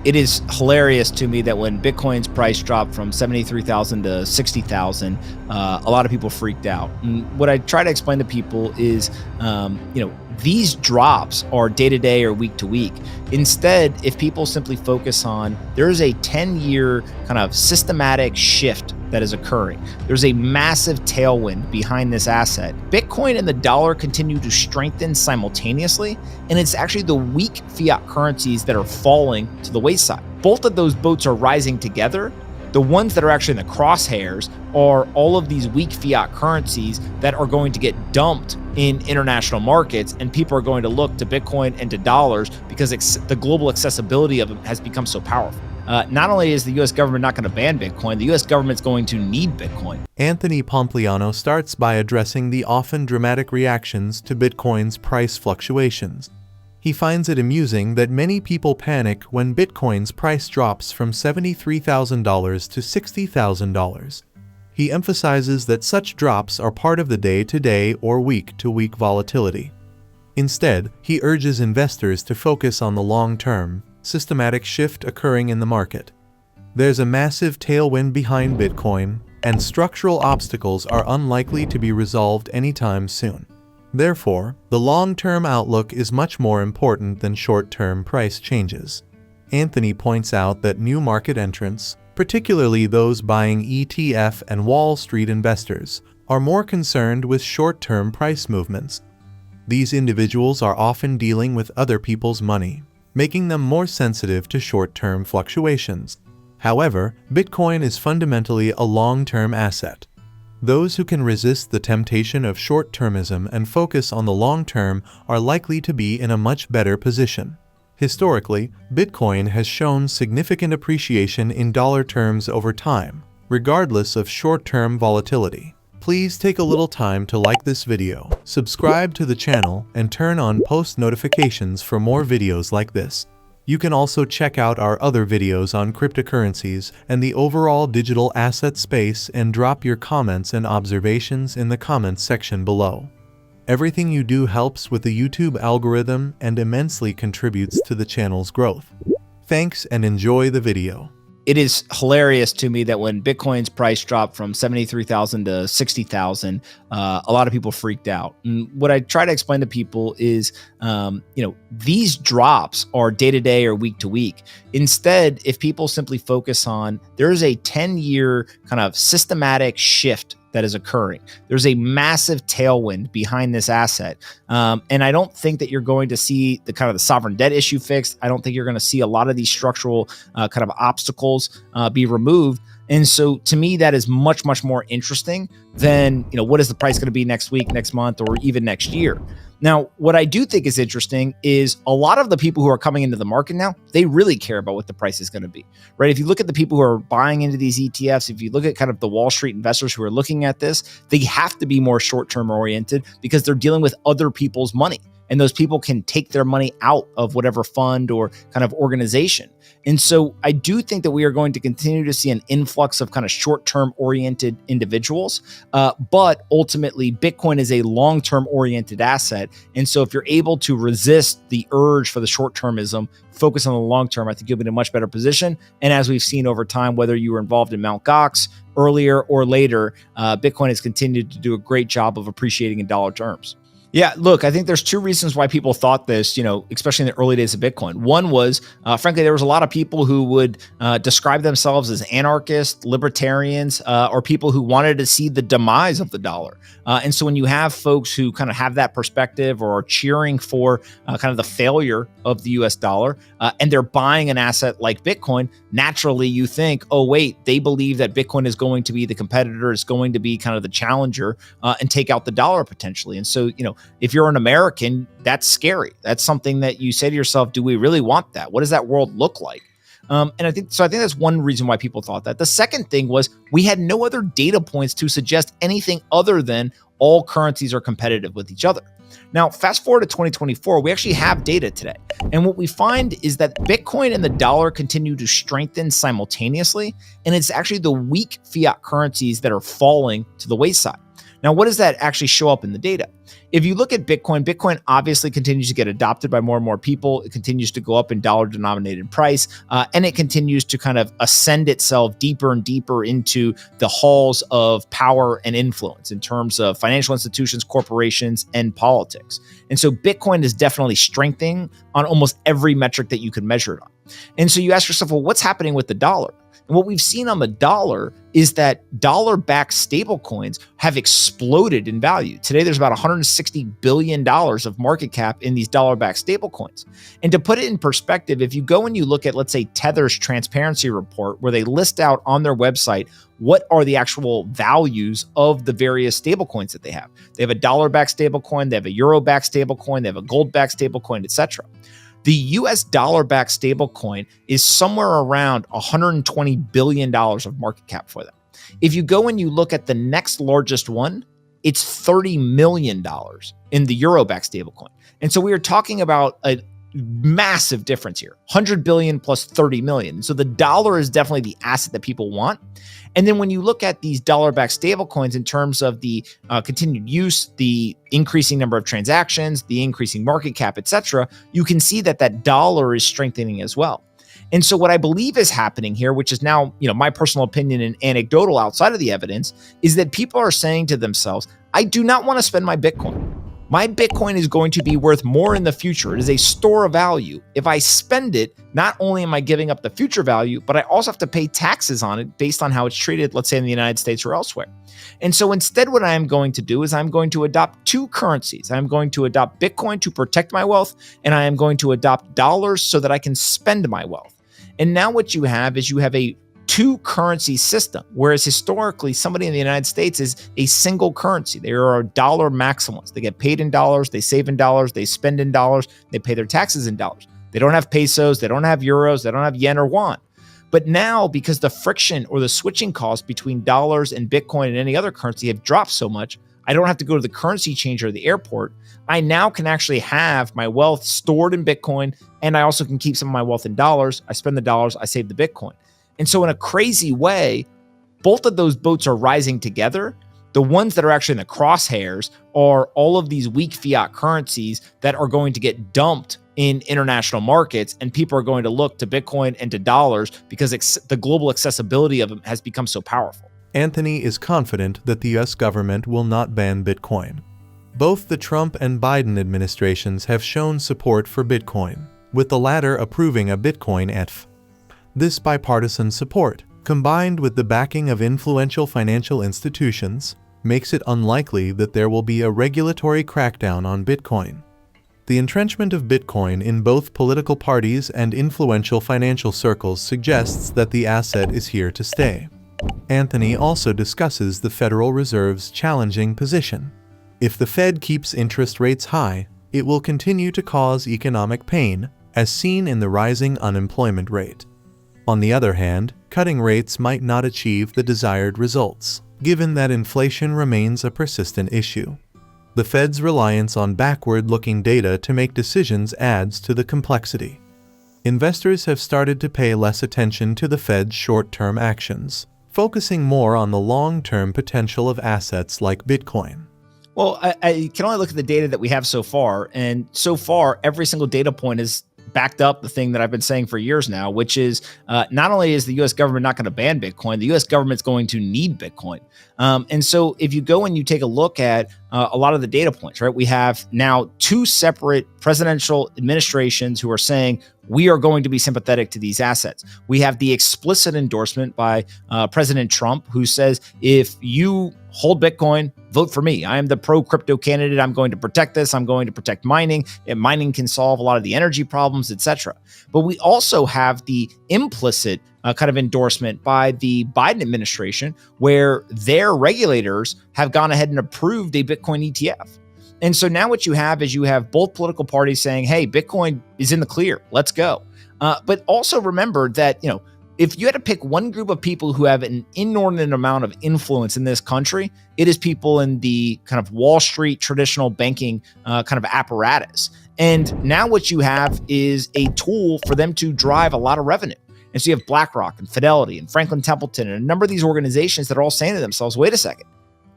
It is hilarious to me that when Bitcoin's price dropped from 73,000 to 60,000, a lot of people freaked out. And what I try to explain to people is, these drops are day to day or week to week. Instead, if people simply focus on, there's a 10-year kind of systematic shift that is occurring. There's a massive tailwind behind this asset. Bitcoin and the dollar continue to strengthen simultaneously, and it's actually the weak fiat currencies that are falling to the wayside. Both of those boats are rising together. The ones that are actually in the crosshairs are all of these weak fiat currencies that are going to get dumped in international markets, and people are going to look to Bitcoin and to dollars because the global accessibility of it has become so powerful. Not only is the U.S. government not going to ban Bitcoin, the U.S. government's going to need Bitcoin. Anthony Pompliano starts by addressing the often dramatic reactions to Bitcoin's price fluctuations. He finds it amusing that many people panic when Bitcoin's price drops from $73,000 to $60,000. He emphasizes that such drops are part of the day-to-day or week-to-week volatility. Instead, he urges investors to focus on the long-term, systematic shift occurring in the market. There's a massive tailwind behind Bitcoin, and structural obstacles are unlikely to be resolved anytime soon. Therefore, the long-term outlook is much more important than short-term price changes. Anthony points out that new market entrants, particularly those buying ETF and Wall Street investors, are more concerned with short-term price movements. These individuals are often dealing with other people's money, making them more sensitive to short-term fluctuations. However, Bitcoin is fundamentally a long-term asset. Those who can resist the temptation of short-termism and focus on the long term are likely to be in a much better position. Historically, Bitcoin has shown significant appreciation in dollar terms over time, regardless of short-term volatility. Please take a little time to like this video, subscribe to the channel, and turn on post notifications for more videos like this. You can also check out our other videos on cryptocurrencies and the overall digital asset space and drop your comments and observations in the comments section below. Everything you do helps with the YouTube algorithm and immensely contributes to the channel's growth. Thanks and enjoy the video. It is hilarious to me that when Bitcoin's price dropped from 73,000 to 60,000, a lot of people freaked out. And what I try to explain to people is, these drops are day to day or week to week. Instead, if people simply focus on, there's a 10-year kind of systematic shift that is occurring. There's a massive tailwind behind this asset. And I don't think that you're going to see the kind of the sovereign debt issue fixed. I don't think you're going to see a lot of these structural kind of obstacles be removed. And so to me, that is much, much more interesting than, what is the price going to be next week, next month, or even next year. Now, what I do think is interesting is a lot of the people who are coming into the market now, they really care about what the price is going to be, right? If you look at the people who are buying into these ETFs, if you look at kind of the Wall Street investors who are looking at this, they have to be more short-term oriented because they're dealing with other people's money. And those people can take their money out of whatever fund or kind of organization. And so I do think that we are going to continue to see an influx of kind of short-term oriented individuals. But ultimately, Bitcoin is a long-term oriented asset. And so if you're able to resist the urge for the short-termism, focus on the long term, I think you'll be in a much better position. And as we've seen over time, whether you were involved in Mt. Gox earlier or later, Bitcoin has continued to do a great job of appreciating in dollar terms. Yeah, look, I think there's two reasons why people thought this, especially in the early days of Bitcoin. One was, frankly, there was a lot of people who would describe themselves as anarchists, libertarians, or people who wanted to see the demise of the dollar. And so when you have folks who kind of have that perspective or are cheering for kind of the failure of the US dollar, and they're buying an asset like Bitcoin, naturally you think, oh, wait, they believe that Bitcoin is going to be the competitor, is going to be kind of the challenger and take out the dollar potentially. And so, if you're an American, that's scary. That's something that you say to yourself, do we really want that? What does that world look like? And I think that's one reason why people thought that. The second thing was we had no other data points to suggest anything other than all currencies are competitive with each other. Now, fast forward to 2024, we actually have data today. And what we find is that Bitcoin and the dollar continue to strengthen simultaneously. And it's actually the weak fiat currencies that are falling to the wayside. Now, what does that actually show up in the data? If you look at Bitcoin, Bitcoin obviously continues to get adopted by more and more people. It continues to go up in dollar denominated price, and it continues to kind of ascend itself deeper and deeper into the halls of power and influence in terms of financial institutions, corporations, and politics. And so Bitcoin is definitely strengthening on almost every metric that you can measure it on. And so you ask yourself, well, what's happening with the dollar? And what we've seen on the dollar is that dollar-backed stablecoins have exploded in value. Today, there's about $160 billion of market cap in these dollar-backed stablecoins. And to put it in perspective, if you go and you look at, let's say, Tether's transparency report, where they list out on their website what are the actual values of the various stablecoins that they have. They have a dollar-backed stablecoin, they have a euro-backed stablecoin, they have a gold-backed stablecoin, etc. The US dollar-backed stablecoin is somewhere around $120 billion of market cap for them. If you go and you look at the next largest one, it's $30 million in the euro-backed stablecoin. And so we are talking about a massive difference here, 100 billion plus 30 million. So the dollar is definitely the asset that people want. And then when you look at these dollar-backed stablecoins in terms of the continued use, the increasing number of transactions, the increasing market cap, etc., you can see that that dollar is strengthening as well. And so what I believe is happening here, which is now, my personal opinion and anecdotal outside of the evidence, is that people are saying to themselves, I do not want to spend my Bitcoin. My Bitcoin is going to be worth more in the future. It is a store of value. If I spend it, not only am I giving up the future value, but I also have to pay taxes on it based on how it's treated, let's say in the United States or elsewhere. And so instead, what I am going to do is I'm going to adopt two currencies. I'm going to adopt Bitcoin to protect my wealth, and I am going to adopt dollars so that I can spend my wealth. And now what you have is you have a two currency system, whereas historically somebody in the United States is a single currency. They are a dollar maximalists. They get paid in dollars, they save in dollars, they spend in dollars, they pay their taxes in dollars. They don't have pesos, they don't have euros, they don't have yen or won. But now, because the friction or the switching costs between dollars and Bitcoin and any other currency have dropped so much, I don't have to go to the currency changer or the airport. I now can actually have my wealth stored in Bitcoin, and I also can keep some of my wealth in dollars. I spend the dollars, I save the Bitcoin. And so in a crazy way, both of those boats are rising together. The ones that are actually in the crosshairs are all of these weak fiat currencies that are going to get dumped in international markets, and people are going to look to Bitcoin and to dollars because the global accessibility of them has become so powerful. Anthony is confident that the US government will not ban Bitcoin. Both the Trump and Biden administrations have shown support for Bitcoin, with the latter approving a Bitcoin ETF. This bipartisan support, combined with the backing of influential financial institutions, makes it unlikely that there will be a regulatory crackdown on Bitcoin. The entrenchment of Bitcoin in both political parties and influential financial circles suggests that the asset is here to stay. Anthony also discusses the Federal Reserve's challenging position. If the Fed keeps interest rates high, it will continue to cause economic pain, as seen in the rising unemployment rate. On the other hand, cutting rates might not achieve the desired results, given that inflation remains a persistent issue. The Fed's reliance on backward-looking data to make decisions adds to the complexity. Investors have started to pay less attention to the Fed's short-term actions, focusing more on the long-term potential of assets like Bitcoin. Well, I can only look at the data that we have so far, and so far, every single data point is backed up the thing that I've been saying for years now, which is not only is the U.S. government not going to ban Bitcoin, the U.S. government's going to need Bitcoin. And so if you go and you take a look at a lot of the data points, right, we have now two separate presidential administrations who are saying we are going to be sympathetic to these assets. We have the explicit endorsement by President Trump, who says, if you hold Bitcoin, vote for me. I am the pro-crypto candidate. I'm going to protect this. I'm going to protect mining. And mining can solve a lot of the energy problems, etc. But we also have the implicit kind of endorsement by the Biden administration, where their regulators have gone ahead and approved a Bitcoin ETF. And so now what you have is you have both political parties saying, hey, Bitcoin is in the clear. Let's go. But also remember that, if you had to pick one group of people who have an inordinate amount of influence in this country, it is people in the kind of Wall Street traditional banking kind of apparatus. And now what you have is a tool for them to drive a lot of revenue. And so you have BlackRock and Fidelity and Franklin Templeton and a number of these organizations that are all saying to themselves, wait a second,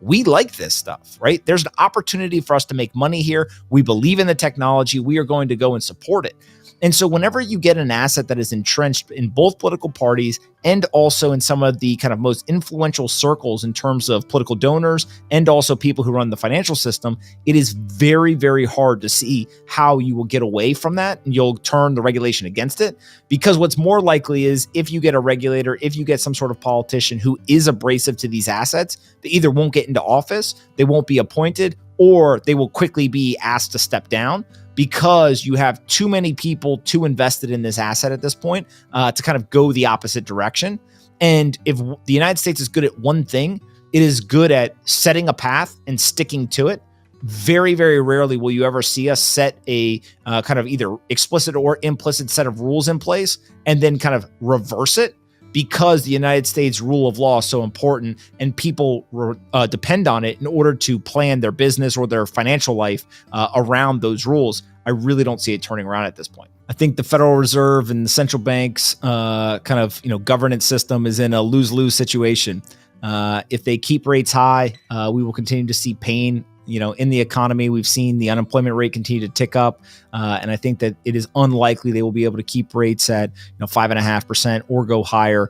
we like this stuff, right? There's an opportunity for us to make money here. We believe in the technology. We are going to go and support it. And so whenever you get an asset that is entrenched in both political parties and also in some of the kind of most influential circles in terms of political donors and also people who run the financial system, it is very, very hard to see how you will get away from that and you'll turn the regulation against it. Because what's more likely is if you get a regulator, if you get some sort of politician who is abrasive to these assets, they either won't get into office, they won't be appointed, or they will quickly be asked to step down, because you have too many people too invested in this asset at this point to kind of go the opposite direction. And if the United States is good at one thing, it is good at setting a path and sticking to it. Very, very rarely will you ever see us set a kind of either explicit or implicit set of rules in place and then kind of reverse it, because the United States rule of law is so important and people depend on it in order to plan their business or their financial life around those rules. I really don't see it turning around at this point. I think the Federal Reserve and the central banks kind of governance system is in a lose-lose situation. If they keep rates high, we will continue to see pain in the economy. We've seen the unemployment rate continue to tick up. And I think that it is unlikely they will be able to keep rates at 5.5% or go higher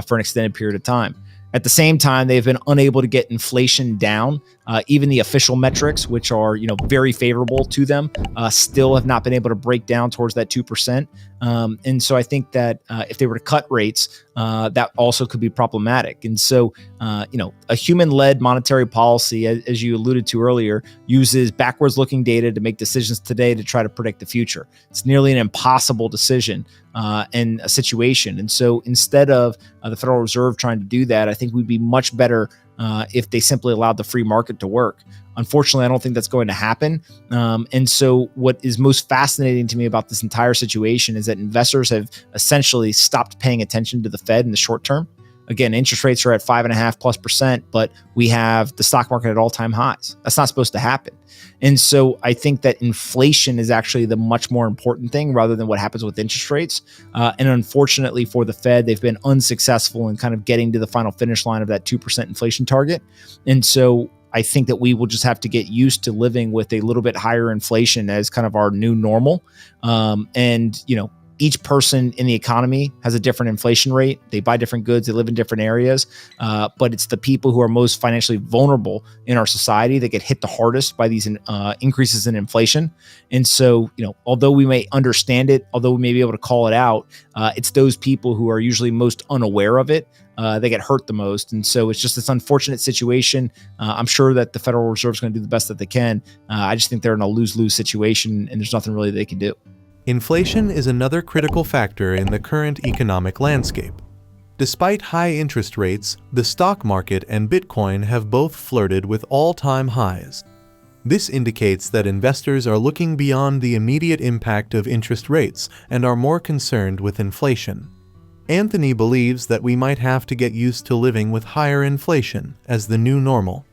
for an extended period of time. At the same time, they've been unable to get inflation down. Even the official metrics, which are very favorable to them, still have not been able to break down towards that 2%. And so I think that if they were to cut rates, that also could be problematic. And so, a human-led monetary policy, as you alluded to earlier, uses backwards-looking data to make decisions today to try to predict the future. It's nearly an impossible decision in a situation. And so instead of the Federal Reserve trying to do that, I think we'd be much better if they simply allowed the free market to work. Unfortunately, I don't think that's going to happen. And so what is most fascinating to me about this entire situation is that investors have essentially stopped paying attention to the Fed in the short term. Again, interest rates are at 5.5+%, but we have the stock market at all-time highs. That's not supposed to happen. And so I think that inflation is actually the much more important thing rather than what happens with interest rates. And unfortunately for the Fed, they've been unsuccessful in kind of getting to the final finish line of that 2% inflation target. And so I think that we will just have to get used to living with a little bit higher inflation as kind of our new normal. Each person in the economy has a different inflation rate. They buy different goods. They live in different areas. But it's the people who are most financially vulnerable in our society that get hit the hardest by these increases in inflation. And so, although we may understand it, although we may be able to call it out, it's those people who are usually most unaware of it they get hurt the most. And so it's just this unfortunate situation. I'm sure that the Federal Reserve is going to do the best that they can. I just think they're in a lose-lose situation and there's nothing really they can do. Inflation is another critical factor in the current economic landscape. Despite high interest rates, the stock market and Bitcoin have both flirted with all-time highs. This indicates that investors are looking beyond the immediate impact of interest rates and are more concerned with inflation. Anthony believes that we might have to get used to living with higher inflation as the new normal.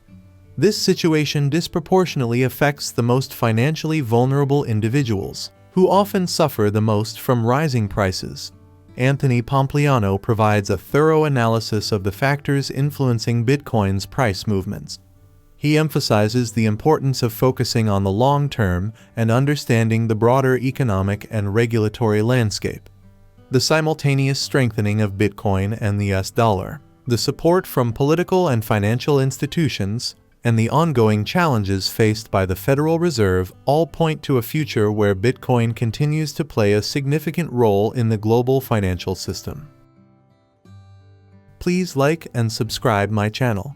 This situation disproportionately affects the most financially vulnerable individuals, who often suffer the most from rising prices. Anthony Pompliano provides a thorough analysis of the factors influencing Bitcoin's price movements. He emphasizes the importance of focusing on the long term and understanding the broader economic and regulatory landscape. The simultaneous strengthening of Bitcoin and the US dollar, the support from political and financial institutions, and the ongoing challenges faced by the Federal Reserve all point to a future where Bitcoin continues to play a significant role in the global financial system. Please like and subscribe my channel.